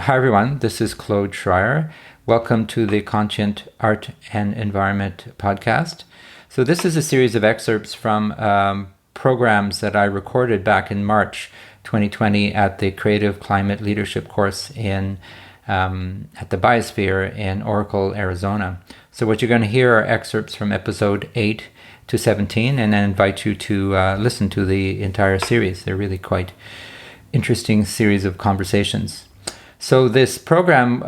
Hi everyone, this is Claude Schreier. Welcome to the Conscient Art and Environment podcast. So this is a series of excerpts from programs that I recorded back in March 2020 at the Creative Climate Leadership course at the Biosphere in Oracle, Arizona. So what you're going to hear are excerpts from episode 8 to 17, and I invite you to listen to the entire series. They're really quite interesting series of conversations. So this program,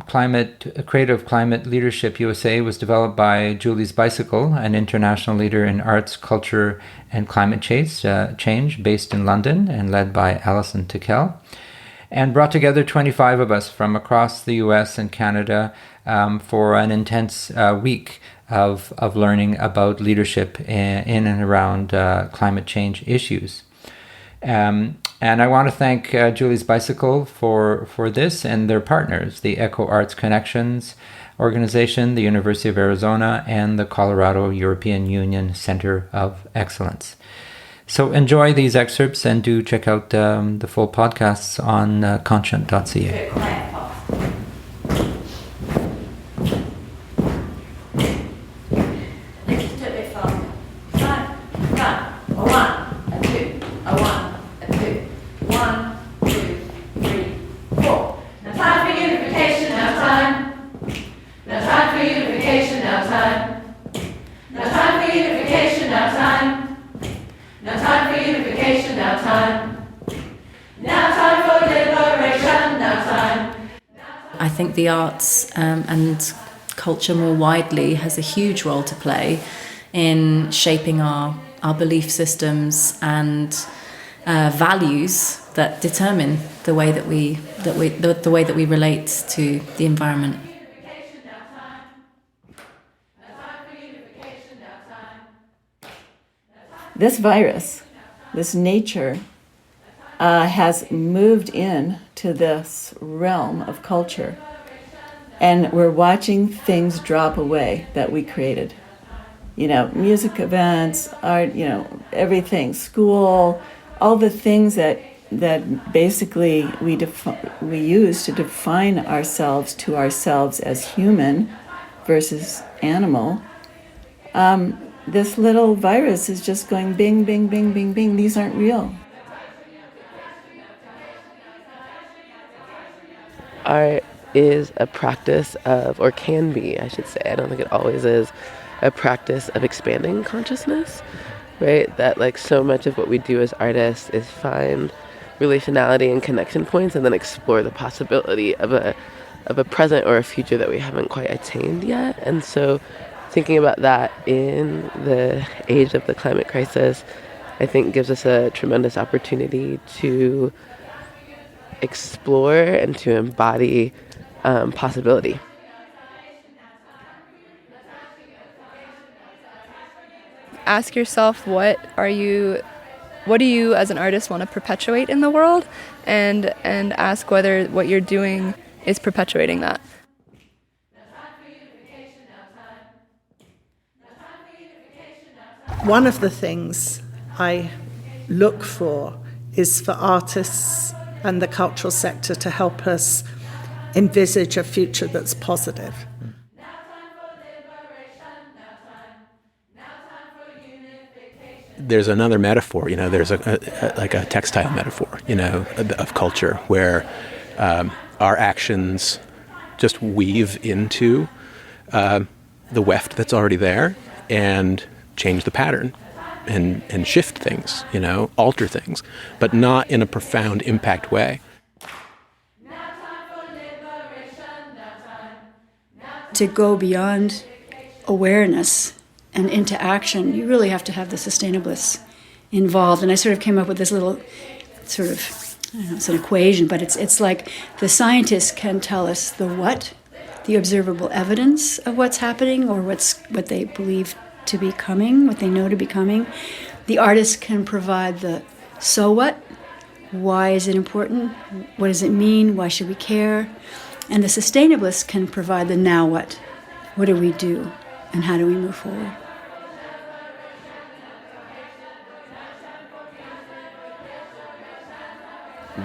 Creative Climate Leadership USA, was developed by Julie's Bicycle, an international leader in arts, culture, and climate change based in London and led by Alison Tickell, and brought together 25 of us from across the US and Canada for an intense week of learning about leadership in and around climate change issues. And I want to thank Julie's Bicycle for this and their partners, the Eco Arts Connections organization, the University of Arizona, and the Colorado European Union Center of Excellence. So enjoy these excerpts and do check out the full podcasts on conscient.ca. I think the arts and culture more widely has a huge role to play in shaping our belief systems and values that determine the way that we relate to the environment. This virus, this nature, has moved in to this realm of culture, and we're watching things drop away that we created. Music events, art, everything, school, all the things that basically we use to define ourselves as human versus animal. This little virus is just going bing, bing, bing, bing, bing. These aren't real. Art is a practice of, or can be, I should say, I don't think it always is, a practice of expanding consciousness, right? That so much of what we do as artists is find relationality and connection points and then explore the possibility of a present or a future that we haven't quite attained yet. And so thinking about that in the age of the climate crisis, I think gives us a tremendous opportunity to explore and to embody possibility. Ask yourself, what do you as an artist want to perpetuate in the world, and ask whether what you're doing is perpetuating that. One of the things I look for is for artists and the cultural sector to help us envisage a future that's positive. There's another metaphor, there's a textile metaphor, of culture where our actions just weave into the weft that's already there and change the pattern and shift things, alter things, but not in a profound impact way. To go beyond awareness and into action, you really have to have the sustainabilists involved. And I sort of came up with this little sort of, I don't know, it's an equation, but it's like the scientists can tell us the what, the observable evidence of what's happening or what they believe to be coming, what they know to be coming. The artist can provide the so what, why is it important, what does it mean, why should we care? And the sustainabilists can provide the now what do we do, and how do we move forward?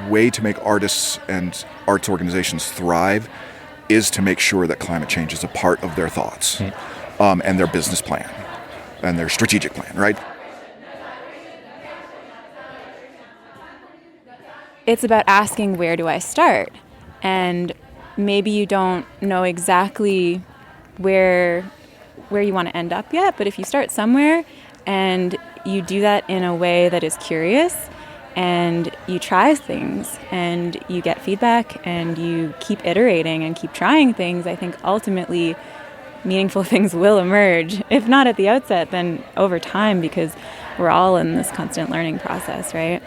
way to make artists and arts organizations thrive is to make sure that climate change is a part of their thoughts and their business plan and their strategic plan, right? It's about asking, where do I start? And maybe you don't know exactly where you want to end up yet, but if you start somewhere and you do that in a way that is curious and you try things and you get feedback and you keep iterating and keep trying things, I think ultimately meaningful things will emerge. If not at the outset, then over time, because we're all in this constant learning process, right?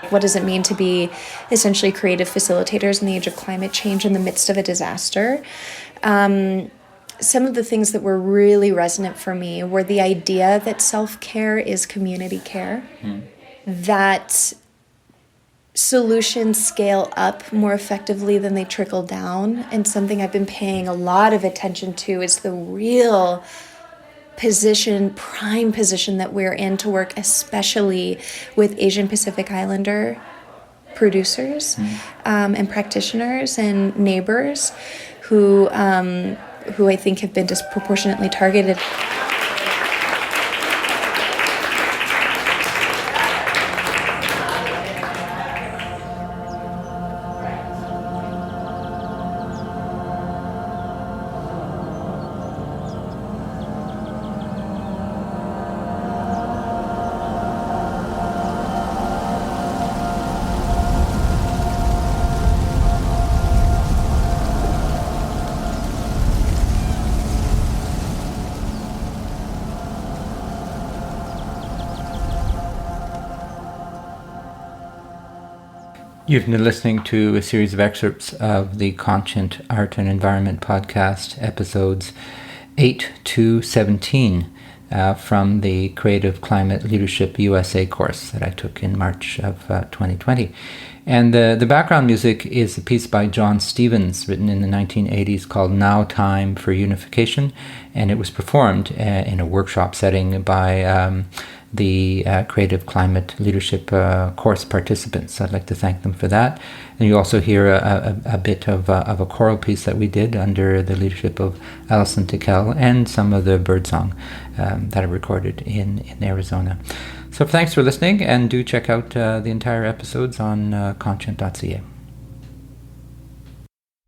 What does it mean to be essentially creative facilitators in the age of climate change in the midst of a disaster? Some of the things that were really resonant for me were the idea that self-care is community care, that solutions scale up more effectively than they trickle down, and something I've been paying a lot of attention to is the real prime position that we're in to work especially with Asian Pacific Islander producers and practitioners and neighbors who I think have been disproportionately targeted. You've been listening to a series of excerpts of the Conscient Art and Environment podcast, episodes 8 to 17, from the Creative Climate Leadership USA course that I took in March of 2020. And the background music is a piece by John Stevens, written in the 1980s, called Now Time for Unification, and it was performed in a workshop setting by the Creative Climate Leadership course participants. I'd like to thank them for that. And you also hear a bit of a choral piece that we did under the leadership of Alison Tickell, and some of the birdsong that I recorded in Arizona. So thanks for listening, and do check out the entire episodes on conscient.ca.